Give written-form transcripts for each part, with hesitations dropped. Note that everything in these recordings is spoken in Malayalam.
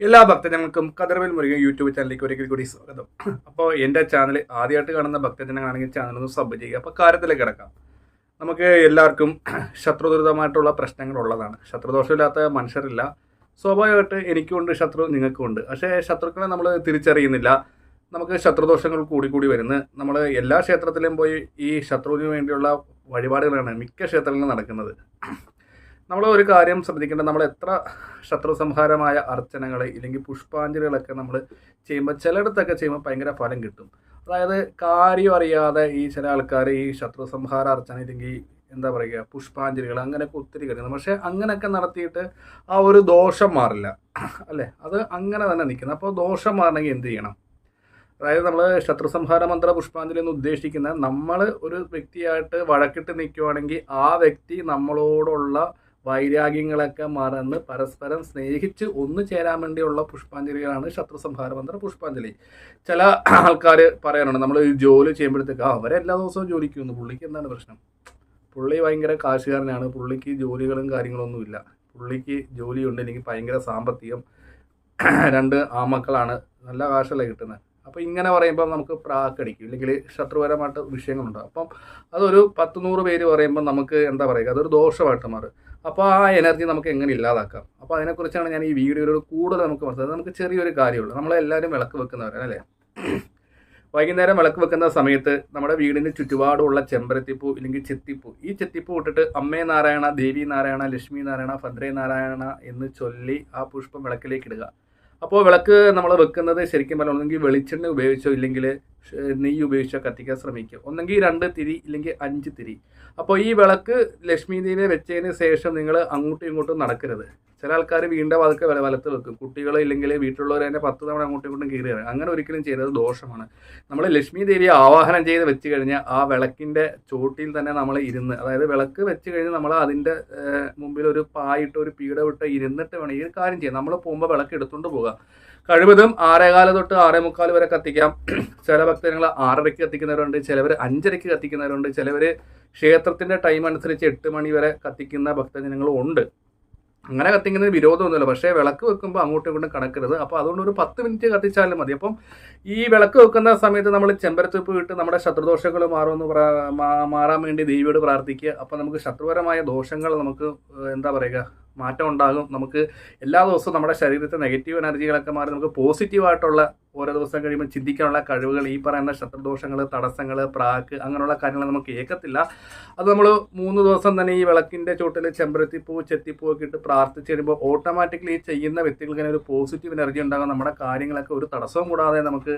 എല്ലാ ഭക്തജനങ്ങൾക്കും കതിർവേൽ മുരുകൻ യൂട്യൂബ് ചാനലിലേക്ക് ഒരിക്കൽ കൂടി സ്വാഗതം. അപ്പോൾ എൻ്റെ ചാനൽ ആദ്യമായിട്ട് കാണുന്ന ഭക്തജനങ്ങളാണെങ്കിൽ ചാനലൊന്ന് സബ് ചെയ്യുക. അപ്പോൾ കാര്യത്തിലേക്ക് കിടക്കാം. നമുക്ക് എല്ലാവർക്കും ശത്രുദുരിതമായിട്ടുള്ള പ്രശ്നങ്ങളുള്ളതാണ്. ശത്രുദോഷമില്ലാത്ത മനുഷ്യരില്ല. സ്വാഭാവികമായിട്ട് എനിക്കുണ്ട് ശത്രു, നിങ്ങൾക്കുണ്ട്. പക്ഷേ ശത്രുക്കളെ നമ്മൾ തിരിച്ചറിയുന്നില്ല. നമുക്ക് ശത്രുദോഷങ്ങൾ കൂടി വരുന്നു. നമ്മൾ എല്ലാ ക്ഷേത്രത്തിലും പോയി ഈ ശത്രുവിന് വേണ്ടിയുള്ള വഴിപാടുകളാണ് മിക്ക ക്ഷേത്രങ്ങളിലും നടക്കുന്നത്. നമ്മൾ ഒരു കാര്യം ശ്രദ്ധിക്കേണ്ടത്, നമ്മൾ എത്ര ശത്രു സംഹാരമായ അർച്ചനകൾ ഇല്ലെങ്കിൽ പുഷ്പാഞ്ജലികളൊക്കെ നമ്മൾ ചെയ്യുമ്പോൾ ചിലയിടത്തൊക്കെ ചെയ്യുമ്പോൾ ഭയങ്കര ഫലം കിട്ടും. അതായത് കാര്യം അറിയാതെ ഈ ചില ആൾക്കാർ ഈ ശത്രു സംഹാര അർച്ചന ഇല്ലെങ്കിൽ എന്താ പറയുക പുഷ്പാഞ്ജലികൾ അങ്ങനെയൊക്കെ ഒത്തിരി കഴിയുന്നു. പക്ഷേ അങ്ങനെയൊക്കെ നടത്തിയിട്ട് ആ ഒരു ദോഷം മാറില്ല അല്ലേ, അത് അങ്ങനെ തന്നെ നിൽക്കുന്നത്. അപ്പോൾ ദോഷം മാറണമെങ്കിൽ എന്ത് ചെയ്യണം? അതായത് നമ്മൾ ശത്രു സംഹാര മന്ത്ര പുഷ്പാഞ്ജലി എന്ന് ഉദ്ദേശിക്കുന്നത്, നമ്മൾ ഒരു വ്യക്തിയായിട്ട് വഴക്കിട്ട് നിൽക്കുവാണെങ്കിൽ ആ വ്യക്തി നമ്മളോടുള്ള വൈരാഗ്യങ്ങളൊക്കെ മറന്ന് പരസ്പരം സ്നേഹിച്ച് ഒന്നു ചേരാൻ വേണ്ടിയുള്ള പുഷ്പാഞ്ജലികളാണ് ശത്രു സംഹാര മന്ത്ര പുഷ്പാഞ്ജലി. ചില ആൾക്കാർ പറയാനുണ്ട്, നമ്മൾ ജോലി ചെയ്യുമ്പോഴത്തേക്ക് അവരെല്ലാ ദിവസവും ജോലിക്ക് വന്നു, പുള്ളിക്ക് എന്താണ് പ്രശ്നം? പുള്ളി ഭയങ്കര കാശുകാരനാണ്, പുള്ളിക്ക് ജോലികളും കാര്യങ്ങളൊന്നുമില്ല, പുള്ളിക്ക് ജോലിയുണ്ട്, എനിക്ക് ഭയങ്കര സാമ്പത്തികം, 2 ആമക്കളാണ്, നല്ല കാശല്ലേ കിട്ടുന്നത്. അപ്പോൾ ഇങ്ങനെ പറയുമ്പോൾ നമുക്ക് പ്രാക്കടിക്കും, ഇല്ലെങ്കിൽ ശത്രുപരമായിട്ട് വിഷയങ്ങളുണ്ടാകും. അപ്പം അതൊരു 10-100 പേര് പറയുമ്പോൾ നമുക്ക് എന്താ പറയുക, അതൊരു ദോഷമായിട്ട് മാറും. അപ്പോൾ ആ എനർജി നമുക്ക് എങ്ങനെ ഇല്ലാതാക്കാം? അപ്പോൾ അതിനെക്കുറിച്ചാണ് ഞാൻ ഈ വീഡിയോയിൽ കൂടുതൽ നമുക്ക് മനസ്സിലായത്. നമുക്ക് ചെറിയൊരു കാര്യമുള്ളൂ. നമ്മളെല്ലാവരും വിളക്ക് വെക്കുന്നവരാണ് അല്ലേ? വൈകുന്നേരം വിളക്ക് വെക്കുന്ന സമയത്ത് നമ്മുടെ വീടിന് ചുറ്റുപാടുമുള്ള ചെമ്പരത്തിപ്പൂ ഇല്ലെങ്കിൽ ചെത്തിപ്പൂ, ഈ ചെത്തിപ്പൂ ഇട്ടിട്ട് അമ്മേ നാരായണ, ദേവി നാരായണ, ലക്ഷ്മി നാരായണ, ഭദ്രേ നാരായണ എന്ന് ചൊല്ലി ആ പുഷ്പം വിളക്കിലേക്ക് ഇടുക. അപ്പോൾ വിളക്ക് നമ്മൾ വെക്കുന്നത് ശരിക്കും പറഞ്ഞാൽ ഒന്നെങ്കിൽ വെളിച്ചെണ്ണ ഉപയോഗിച്ചോ ഇല്ലെങ്കിൽ നെയ്യ് ഉപയോഗിച്ചോ കത്തിക്കാൻ ശ്രമിക്കുക. ഒന്നെങ്കിൽ 2 തിരി ഇല്ലെങ്കിൽ 5 തിരി. അപ്പോൾ ഈ വിളക്ക് ലക്ഷ്മി ദേവിയെ വെച്ചതിന് ശേഷം നിങ്ങൾ അങ്ങോട്ടും ഇങ്ങോട്ടും നടക്കരുത്. ചില ആൾക്കാർ വീണ്ടും അതൊക്കെ വലത്ത് വെക്കും. കുട്ടികൾ ഇല്ലെങ്കിൽ വീട്ടിലുള്ളവർ തന്നെ 10 തവണ അങ്ങോട്ടും ഇങ്ങോട്ടും കയറിയാണ്. അങ്ങനെ ഒരിക്കലും ചെയ്തത് ദോഷമാണ്. നമ്മൾ ലക്ഷ്മി ദേവിയെ ആവാഹനം ചെയ്ത് വെച്ച് കഴിഞ്ഞാൽ ആ വിളക്കിൻ്റെ ചോട്ടിൽ തന്നെ നമ്മൾ ഇരുന്ന്, അതായത് വിളക്ക് വെച്ച് കഴിഞ്ഞ് നമ്മൾ അതിൻ്റെ മുമ്പിൽ ഒരു പായിട്ട് ഒരു പീഠ വിട്ട് ഇരുന്നിട്ട് വേണം ഈ കാര്യം ചെയ്യാം. നമ്മൾ പോകുമ്പോൾ വിളക്ക് എടുത്തുകൊണ്ട് പോകുക. കഴിവതും 6:15 തൊട്ട് 6:45 വരെ കത്തിക്കാം. ചില ഭക്തജനങ്ങൾ 6:30 കത്തിക്കുന്നവരുണ്ട്, ചിലവർ 5:30 കത്തിക്കുന്നവരുണ്ട്, ചിലവർ ക്ഷേത്രത്തിൻ്റെ ടൈം അനുസരിച്ച് 8 മണി വരെ കത്തിക്കുന്ന ഭക്തജനങ്ങളും ഉണ്ട്. അങ്ങനെ കത്തിക്കുന്നതിന് വിരോധമൊന്നുമില്ല. പക്ഷേ വിളക്ക് വെക്കുമ്പോൾ അങ്ങോട്ടും ഇങ്ങോട്ടും കണക്കരുത്. അപ്പോൾ അതുകൊണ്ട് ഒരു 10 മിനിറ്റ് കത്തിച്ചാലും മതി. അപ്പം ഈ വിളക്ക് വെക്കുന്ന സമയത്ത് നമ്മൾ ചെമ്പരത്തിപ്പ് ഇട്ട് നമ്മുടെ ശത്രുദോഷങ്ങൾ മാറാൻ വേണ്ടി ദേവിയോട് പ്രാർത്ഥിക്കുക. അപ്പോൾ നമുക്ക് ശത്രുപരമായ ദോഷങ്ങൾ നമുക്ക് എന്താ പറയുക മാറ്റം ഉണ്ടാകും. നമുക്ക് എല്ലാ ദിവസവും നമ്മുടെ ശരീരത്തെ നെഗറ്റീവ് എനർജികളൊക്കെ മാറി നമുക്ക് പോസിറ്റീവായിട്ടുള്ള ഓരോ ദിവസം കഴിയുമ്പോൾ ചിന്തിക്കാനുള്ള കഴിവുകൾ, ഈ പറയുന്ന ശത്രുദോഷങ്ങൾ, തടസ്സങ്ങൾ, പ്രാക്ക് അങ്ങനെയുള്ള കാര്യങ്ങൾ നമുക്ക് ഏക്കത്തില്ല. അത് നമ്മൾ 3 ദിവസം തന്നെ ഈ വിളക്കിൻ്റെ ചുവട്ടിൽ ചെമ്പരത്തിപ്പൂ, ചെത്തിപ്പൂ ഒക്കെ ഇട്ട് പ്രാർത്ഥിച്ച് കഴിയുമ്പോൾ ഓട്ടോമാറ്റിക്കലി ഈ ചെയ്യുന്ന വ്യക്തികൾക്ക് ഒരു പോസിറ്റീവ് എനർജി ഉണ്ടാകും. നമ്മുടെ കാര്യങ്ങളൊക്കെ ഒരു തടസ്സവും കൂടാതെ നമുക്ക്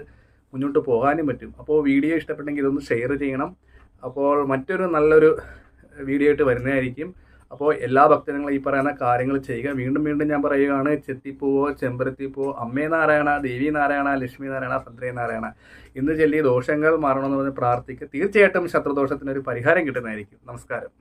മുന്നോട്ട് പോകാനും പറ്റും. അപ്പോൾ വീഡിയോ ഇഷ്ടപ്പെട്ടെങ്കിൽ ഇതൊന്ന് ഷെയർ ചെയ്യണം. അപ്പോൾ മറ്റൊരു നല്ലൊരു വീഡിയോ ആയിട്ട് വരുന്നതായിരിക്കും. അപ്പോൾ എല്ലാ ഭക്തജനങ്ങളും ഈ പറയുന്ന കാര്യങ്ങൾ ചെയ്യുക. വീണ്ടും ഞാൻ പറയുകയാണ്, ചെത്തിപ്പൂവോ ചെമ്പരത്തിപ്പൂവോ അമ്മേ നാരായണ, ദേവി നാരായണ, ലക്ഷ്മി നാരായണ, ഭദ്രേ നാരായണ എന്ന് ചൊല്ലി ദോഷങ്ങൾ മാറണമെന്ന് പറഞ്ഞ് പ്രാർത്ഥിക്കുക. തീർച്ചയായിട്ടും ശത്രുദോഷത്തിനൊരു പരിഹാരം കിട്ടുന്നതായിരിക്കും. നമസ്കാരം.